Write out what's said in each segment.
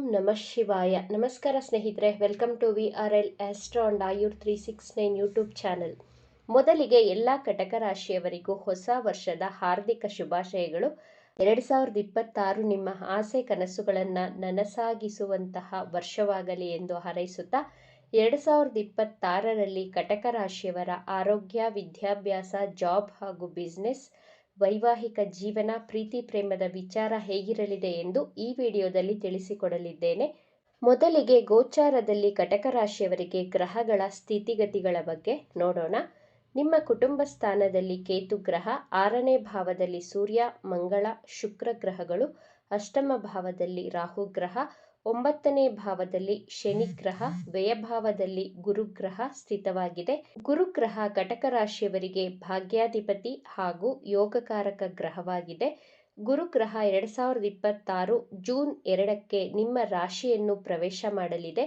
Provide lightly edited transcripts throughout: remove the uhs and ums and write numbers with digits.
ಓಂ ನಮಃ ಶಿವಾಯ. ನಮಸ್ಕಾರ ಸ್ನೇಹಿತರೆ, welcome to VRL astro and Ayur 369 YouTube channel. ಮೊದಲಿಗೆ ಎಲ್ಲ ಕಟಕ ರಾಶಿಯವರಿಗೂ ಹೊಸ ವರ್ಷದ ಹಾರ್ದಿಕ ಶುಭಾಶಯಗಳು. 2026 ನಿಮ್ಮ ಆಸೆ ಕನಸುಗಳನ್ನು ನನಸಾಗಿಸುವಂತಹ ವರ್ಷವಾಗಲಿ ಎಂದು ಹಾರೈಸುತ್ತಾ 2026ರಲ್ಲಿ ಕಟಕ ರಾಶಿಯವರ ಆರೋಗ್ಯ, ವಿದ್ಯಾಭ್ಯಾಸ, ಜಾಬ್ ಹಾಗೂ ಬಿಸ್ನೆಸ್, ವೈವಾಹಿಕ ಜೀವನ, ಪ್ರೀತಿ ಪ್ರೇಮದ ವಿಚಾರ ಹೇಗಿರಲಿದೆ ಎಂದು ಈ ವಿಡಿಯೋದಲ್ಲಿ ತಿಳಿಸಿಕೊಡಲಿದ್ದೇನೆ. ಮೊದಲಿಗೆ ಗೋಚಾರದಲ್ಲಿ ಕಟಕ ರಾಶಿಯವರಿಗೆ ಗ್ರಹಗಳ ಸ್ಥಿತಿಗತಿಗಳ ಬಗ್ಗೆ ನೋಡೋಣ. ನಿಮ್ಮ ಕುಟುಂಬ ಸ್ಥಾನದಲ್ಲಿ ಕೇತು ಗ್ರಹ, 6ನೇ ಭಾವದಲ್ಲಿ ಸೂರ್ಯ, ಮಂಗಳ, ಶುಕ್ರ ಗ್ರಹಗಳು, ಅಷ್ಟಮ ಭಾವದಲ್ಲಿ ರಾಹು ಗ್ರಹ, 9ನೇ ಭಾವದಲ್ಲಿ ಶನಿ ಗ್ರಹ, ವ್ಯಯಭಾವದಲ್ಲಿ ಗುರುಗ್ರಹ ಸ್ಥಿತವಾಗಿದೆ. ಗುರುಗ್ರಹ ಕಟಕ ರಾಶಿಯವರಿಗೆ ಭಾಗ್ಯಾಧಿಪತಿ ಹಾಗೂ ಯೋಗಕಾರಕ ಗ್ರಹವಾಗಿದೆ. ಗುರುಗ್ರಹ 2026 ಜೂನ್ 2ಕ್ಕೆ ನಿಮ್ಮ ರಾಶಿಯನ್ನು ಪ್ರವೇಶ ಮಾಡಲಿದೆ.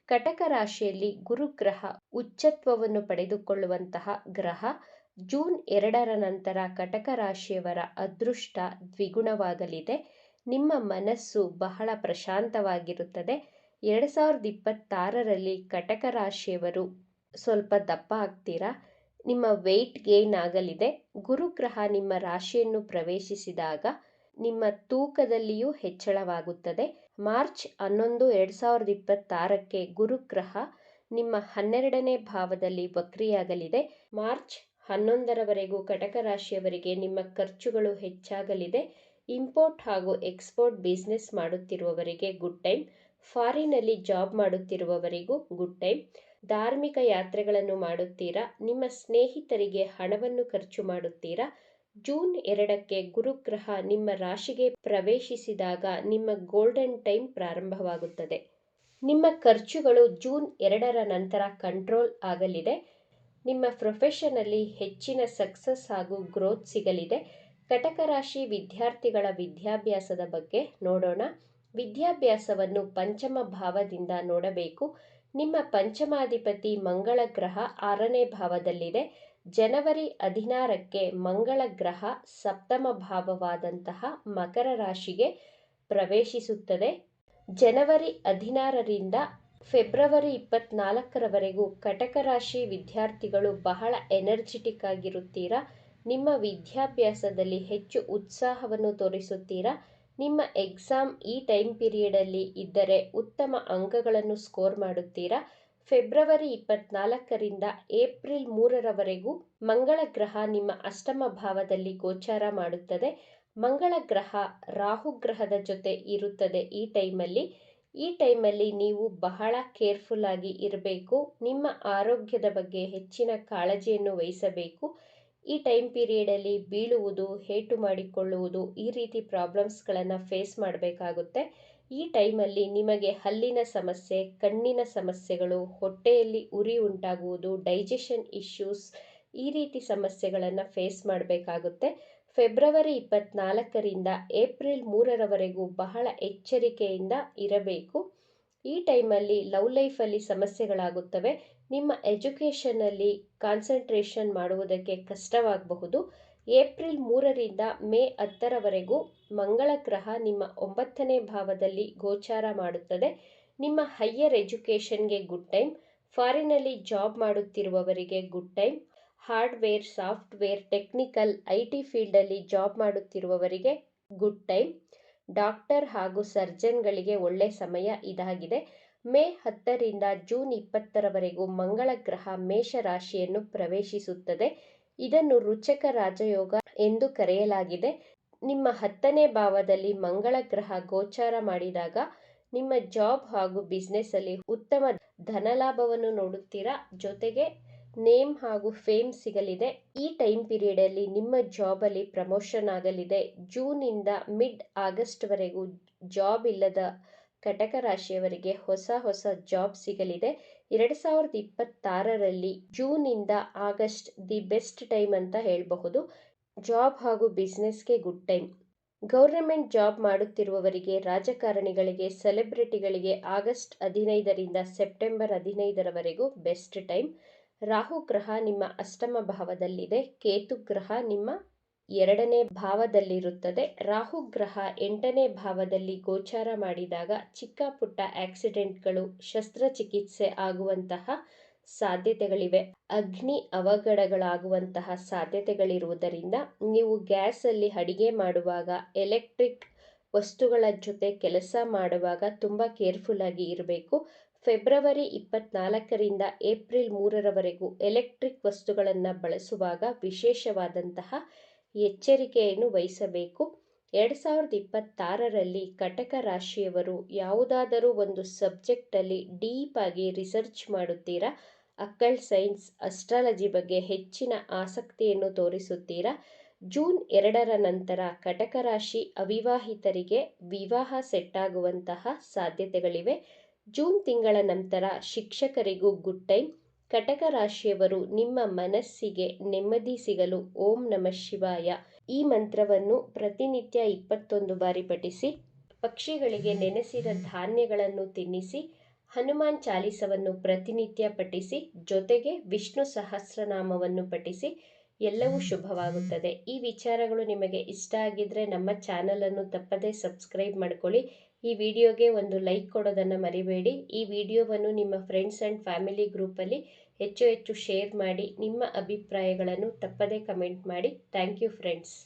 ಕಟಕ ರಾಶಿಯಲ್ಲಿ ಗುರುಗ್ರಹ ಉಚ್ಚತ್ವವನ್ನು ಪಡೆದುಕೊಳ್ಳುವಂತಹ ಗ್ರಹ. ಜೂನ್ 2ರ ನಂತರ ಕಟಕ ರಾಶಿಯವರ ಅದೃಷ್ಟ ದ್ವಿಗುಣವಾಗಲಿದೆ. ನಿಮ್ಮ ಮನಸ್ಸು ಬಹಳ ಪ್ರಶಾಂತವಾಗಿರುತ್ತದೆ. 2026ರಲ್ಲಿ ಕಟಕ ರಾಶಿಯವರು ಸ್ವಲ್ಪ ದಪ್ಪ ಆಗ್ತೀರಾ. ನಿಮ್ಮ ವೆಯ್ಟ್ ಗೇನ್ ಆಗಲಿದೆ. ಗುರುಗ್ರಹ ನಿಮ್ಮ ರಾಶಿಯನ್ನು ಪ್ರವೇಶಿಸಿದಾಗ ನಿಮ್ಮ ತೂಕದಲ್ಲಿಯೂ ಹೆಚ್ಚಳವಾಗುತ್ತದೆ. ಮಾರ್ಚ್ 11, 2026ಕ್ಕೆ ಗುರುಗ್ರಹ ನಿಮ್ಮ 12ನೇ ಭಾವದಲ್ಲಿ ವಕ್ರಿಯಾಗಲಿದೆ. ಮಾರ್ಚ್ 11ರವರೆಗೂ ಕಟಕ ರಾಶಿಯವರಿಗೆ ನಿಮ್ಮ ಖರ್ಚುಗಳು ಹೆಚ್ಚಾಗಲಿದೆ. ಇಂಪೋರ್ಟ್ ಹಾಗೂ ಎಕ್ಸ್ಪೋರ್ಟ್ ಬಿಸ್ನೆಸ್ ಮಾಡುತ್ತಿರುವವರಿಗೆ ಗುಡ್ ಟೈಮ್. ಫಾರಿನಲ್ಲಿ ಜಾಬ್ ಮಾಡುತ್ತಿರುವವರಿಗೂ ಗುಡ್ ಟೈಮ್. ಧಾರ್ಮಿಕ ಯಾತ್ರೆಗಳನ್ನು ಮಾಡುತ್ತೀರಾ. ನಿಮ್ಮ ಸ್ನೇಹಿತರಿಗೆ ಹಣವನ್ನು ಖರ್ಚು ಮಾಡುತ್ತೀರಾ. ಜೂನ್ 2ಕ್ಕೆ ಗುರುಗ್ರಹ ನಿಮ್ಮ ರಾಶಿಗೆ ಪ್ರವೇಶಿಸಿದಾಗ ನಿಮ್ಮ ಗೋಲ್ಡನ್ ಟೈಮ್ ಪ್ರಾರಂಭವಾಗುತ್ತದೆ. ನಿಮ್ಮ ಖರ್ಚುಗಳು ಜೂನ್ 2ರ ನಂತರ ಕಂಟ್ರೋಲ್ ಆಗಲಿದೆ. ನಿಮ್ಮ ಪ್ರೊಫೆಷನಲ್ಲಿ ಹೆಚ್ಚಿನ ಸಕ್ಸಸ್ ಹಾಗೂ ಗ್ರೋತ್ ಸಿಗಲಿದೆ. ಕಟಕ ರಾಶಿ ವಿದ್ಯಾರ್ಥಿಗಳ ವಿದ್ಯಾಭ್ಯಾಸದ ಬಗ್ಗೆ ನೋಡೋಣ. ವಿದ್ಯಾಭ್ಯಾಸವನ್ನು ಪಂಚಮ ಭಾವದಿಂದ ನೋಡಬೇಕು. ನಿಮ್ಮ ಪಂಚಮಾಧಿಪತಿ ಮಂಗಳ ಗ್ರಹ 6ನೇ ಭಾವದಲ್ಲಿದೆ. ಜನವರಿ 16ಕ್ಕೆ ಮಂಗಳ ಗ್ರಹ ಸಪ್ತಮ ಭಾವವಾದಂತಹ ಮಕರ ರಾಶಿಗೆ ಪ್ರವೇಶಿಸುತ್ತದೆ. ಜನವರಿ 16ರಿಂದ ಫೆಬ್ರವರಿ 24ರವರೆಗೂ ಕಟಕ ರಾಶಿ ವಿದ್ಯಾರ್ಥಿಗಳು ಬಹಳ ಎನರ್ಜಿಟಿಕ್ ಆಗಿರುತ್ತೀರಾ. ನಿಮ್ಮ ವಿದ್ಯಾಭ್ಯಾಸದಲ್ಲಿ ಹೆಚ್ಚು ಉತ್ಸಾಹವನ್ನು ತೋರಿಸುತ್ತೀರಾ. ನಿಮ್ಮ ಎಕ್ಸಾಮ್ ಈ ಟೈಮ್ ಪೀರಿಯಡಲ್ಲಿ ಇದ್ದರೆ ಉತ್ತಮ ಅಂಕಗಳನ್ನು ಸ್ಕೋರ್ ಮಾಡುತ್ತೀರಾ. ಫೆಬ್ರವರಿ 24ರಿಂದ ಏಪ್ರಿಲ್ 3ರವರೆಗೂ ಮಂಗಳ ಗ್ರಹ ನಿಮ್ಮ ಅಷ್ಟಮ ಭಾವದಲ್ಲಿ ಗೋಚಾರ ಮಾಡುತ್ತದೆ. ಮಂಗಳ ಗ್ರಹ ರಾಹು ಗ್ರಹದ ಜೊತೆ ಇರುತ್ತದೆ. ಈ ಟೈಮಲ್ಲಿ ನೀವು ಬಹಳ ಕೇರ್ಫುಲ್ ಆಗಿ ಇರಬೇಕು. ನಿಮ್ಮ ಆರೋಗ್ಯದ ಬಗ್ಗೆ ಹೆಚ್ಚಿನ ಕಾಳಜಿಯನ್ನು ವಹಿಸಬೇಕು. ಈ ಟೈಮ್ ಪೀರಿಯಡಲ್ಲಿ ಬೀಳುವುದು, ಏಟು ಮಾಡಿಕೊಳ್ಳುವುದು, ಈ ರೀತಿ ಪ್ರಾಬ್ಲಮ್ಸ್ಗಳನ್ನು ಫೇಸ್ ಮಾಡಬೇಕಾಗುತ್ತೆ. ಈ ಟೈಮಲ್ಲಿ ನಿಮಗೆ ಹಲ್ಲಿನ ಸಮಸ್ಯೆ, ಕಣ್ಣಿನ ಸಮಸ್ಯೆಗಳು, ಹೊಟ್ಟೆಯಲ್ಲಿ ಉರಿ ಉಂಟಾಗುವುದು, ಡೈಜೆಷನ್ ಇಶ್ಯೂಸ್, ಈ ರೀತಿ ಸಮಸ್ಯೆಗಳನ್ನು ಫೇಸ್ ಮಾಡಬೇಕಾಗುತ್ತೆ. ಫೆಬ್ರವರಿ 24ರಿಂದ ಏಪ್ರಿಲ್ 3ರವರೆಗೂ ಬಹಳ ಎಚ್ಚರಿಕೆಯಿಂದ ಇರಬೇಕು. ಈ ಟೈಮಲ್ಲಿ ಲವ್ ಲೈಫಲ್ಲಿ ಸಮಸ್ಯೆಗಳಾಗುತ್ತವೆ. ನಿಮ್ಮ ಎಜುಕೇಷನಲ್ಲಿ ಕಾನ್ಸಂಟ್ರೇಷನ್ ಮಾಡುವುದಕ್ಕೆ ಕಷ್ಟವಾಗಬಹುದು. ಏಪ್ರಿಲ್ 3ರಿಂದ ಮೇ 10ರವರೆಗೂ ಮಂಗಳ ಗ್ರಹ ನಿಮ್ಮ 9ನೇ ಭಾವದಲ್ಲಿ ಗೋಚಾರ ಮಾಡುತ್ತದೆ. ನಿಮ್ಮ ಹೈಯರ್ ಎಜುಕೇಷನ್ಗೆ ಗುಡ್ ಟೈಮ್. ಫಾರಿನಲ್ಲಿ ಜಾಬ್ ಮಾಡುತ್ತಿರುವವರಿಗೆ good time. Hardware, software, technical, IT ಫೀಲ್ಡಲ್ಲಿ ಜಾಬ್ ಮಾಡುತ್ತಿರುವವರಿಗೆ ಗುಡ್ ಟೈಮ್. ಡಾಕ್ಟರ್ ಹಾಗೂ ಸರ್ಜನ್ಗಳಿಗೆ ಒಳ್ಳೆ ಸಮಯ ಇದಾಗಿದೆ. ಮೇ 10ರಿಂದ ಜೂನ್ 20ರವರೆಗೂ ಮಂಗಳ ಗ್ರಹ ಮೇಷ ರಾಶಿಯನ್ನು ಪ್ರವೇಶಿಸುತ್ತದೆ. ಇದನ್ನು ರುಚಕ ರಾಜಯೋಗ ಎಂದು ಕರೆಯಲಾಗಿದೆ. ನಿಮ್ಮ 10ನೇ ಭಾವದಲ್ಲಿ ಮಂಗಳ ಗ್ರಹ ಗೋಚಾರ ಮಾಡಿದಾಗ ನಿಮ್ಮ ಜಾಬ್ ಹಾಗೂ ಬಿಸ್ನೆಸ್ ಅಲ್ಲಿ ಉತ್ತಮ ಧನಲಾಭವನ್ನು ನೋಡುತ್ತೀರಾ. ಜೊತೆಗೆ ನೇಮ್ ಹಾಗೂ ಫೇಮ್ ಸಿಗಲಿದೆ. ಈ ಟೈಮ್ ಪೀರಿಯಡಲ್ಲಿ ನಿಮ್ಮ ಜಾಬಲ್ಲಿ ಪ್ರಮೋಷನ್ ಆಗಲಿದೆ. ಜೂನಿಂದ ಮಿಡ್ ಆಗಸ್ಟ್ವರೆಗೂ ಜಾಬ್ ಇಲ್ಲದ ಕಟಕ ರಾಶಿಯವರಿಗೆ ಹೊಸ ಜಾಬ್ ಸಿಗಲಿದೆ. 2026ರಲ್ಲಿ ಜೂನಿಂದ ಆಗಸ್ಟ್ ದಿ ಬೆಸ್ಟ್ ಟೈಮ್ ಅಂತ ಹೇಳಬಹುದು. ಜಾಬ್ ಹಾಗೂ ಬಿಸ್ನೆಸ್ಗೆ ಗುಡ್ ಟೈಮ್. ಗೌರ್ನಮೆಂಟ್ ಜಾಬ್ ಮಾಡುತ್ತಿರುವವರಿಗೆ, ರಾಜಕಾರಣಿಗಳಿಗೆ, ಸೆಲೆಬ್ರಿಟಿಗಳಿಗೆ ಆಗಸ್ಟ್ 15ರಿಂದ ಸೆಪ್ಟೆಂಬರ್ 15ರವರೆಗೂ ಬೆಸ್ಟ್ ಟೈಮ್. ರಾಹು ಗ್ರಹ ನಿಮ್ಮ ಅಷ್ಟಮ ಭಾವದಲ್ಲಿದೆ. ಕೇತು ಗ್ರಹ ನಿಮ್ಮ 2ನೇ ಭಾವದಲ್ಲಿರುತ್ತದೆ. ರಾಹು ಗ್ರಹ 8ನೇ ಭಾವದಲ್ಲಿ ಗೋಚಾರ ಮಾಡಿದಾಗ ಚಿಕ್ಕ ಪುಟ್ಟ ಆಕ್ಸಿಡೆಂಟ್ಗಳು, ಶಸ್ತ್ರಚಿಕಿತ್ಸೆ ಆಗುವಂತಹ ಸಾಧ್ಯತೆಗಳಿವೆ. ಅಗ್ನಿ ಅವಘಡಗಳಾಗುವಂತಹ ಸಾಧ್ಯತೆಗಳಿರುವುದರಿಂದ ನೀವು ಗ್ಯಾಸಲ್ಲಿ ಅಡಿಗೆ ಮಾಡುವಾಗ, ಎಲೆಕ್ಟ್ರಿಕ್ ವಸ್ತುಗಳ ಜೊತೆ ಕೆಲಸ ಮಾಡುವಾಗ ತುಂಬ ಕೇರ್ಫುಲ್ ಆಗಿ ಇರಬೇಕು. ಫೆಬ್ರವರಿ 24ರಿಂದ ಏಪ್ರಿಲ್ 3ರವರೆಗೂ ಎಲೆಕ್ಟ್ರಿಕ್ ವಸ್ತುಗಳನ್ನು ಬಳಸುವಾಗ ವಿಶೇಷವಾದಂತಹ ಎಚ್ಚರಿಕೆಯನ್ನು ವಹಿಸಬೇಕು. 2026ರಲ್ಲಿ ಕಟಕ ರಾಶಿಯವರು ಯಾವುದಾದರೂ ಒಂದು ಸಬ್ಜೆಕ್ಟಲ್ಲಿ ಡೀಪ್ ಆಗಿ ರಿಸರ್ಚ್ ಮಾಡುತ್ತೀರಾ, ಅಕಲ್ಟ್ ಸೈನ್ಸ್, ಅಸ್ಟ್ರಾಲಜಿ ಬಗ್ಗೆ ಹೆಚ್ಚಿನ ಆಸಕ್ತಿಯನ್ನು ತೋರಿಸುತ್ತೀರಾ. ಜೂನ್ 2ರ ನಂತರ ಕಟಕ ರಾಶಿ ಅವಿವಾಹಿತರಿಗೆ ವಿವಾಹ ಸೆಟ್ ಆಗುವಂತಹ ಸಾಧ್ಯತೆಗಳಿವೆ. ಜೂನ್ ತಿಂಗಳ ನಂತರ ಶಿಕ್ಷಕರಿಗೂ ಗುಡ್ ಟೈಮ್. ಕಟಕ ರಾಶಿಯವರು ನಿಮ್ಮ ಮನಸ್ಸಿಗೆ ನೆಮ್ಮದಿ ಸಿಗಲು ಓಂ ನಮಃ ಶಿವಾಯ ಈ ಮಂತ್ರವನ್ನು ಪ್ರತಿನಿತ್ಯ 21 ಬಾರಿ ಪಠಿಸಿ. ಪಕ್ಷಿಗಳಿಗೆ ನೆನೆಸಿದ ಧಾನ್ಯಗಳನ್ನು ತಿನ್ನಿಸಿ. ಹನುಮಾನ್ ಚಾಲಿಸವನ್ನು ಪ್ರತಿನಿತ್ಯ ಪಠಿಸಿ. ಜೊತೆಗೆ ವಿಷ್ಣು ಸಹಸ್ರನಾಮವನ್ನು ಪಠಿಸಿ. ಎಲ್ಲವೂ ಶುಭವಾಗುತ್ತದೆ. ಈ ವಿಚಾರಗಳು ನಿಮಗೆ ಇಷ್ಟ ಆಗಿದ್ರೆ ನಮ್ಮ ಚಾನಲನ್ನು ತಪ್ಪದೇ ಸಬ್ಸ್ಕ್ರೈಬ್ ಮಾಡ್ಕೊಳ್ಳಿ. ಈ ವಿಡಿಯೋಗೆ ಒಂದು ಲೈಕ್ ಕೊಡೋದನ್ನು ಮರಿಬೇಡಿ. ಈ ವಿಡಿಯೋವನ್ನು ನಿಮ್ಮ ಫ್ರೆಂಡ್ಸ್ ಆ್ಯಂಡ್ ಫ್ಯಾಮಿಲಿ ಗ್ರೂಪಲ್ಲಿ ಹೆಚ್ಚು ಶೇರ್ ಮಾಡಿ. ನಿಮ್ಮ ಅಭಿಪ್ರಾಯಗಳನ್ನು ತಪ್ಪದೇ ಕಮೆಂಟ್ ಮಾಡಿ. Thank you friends.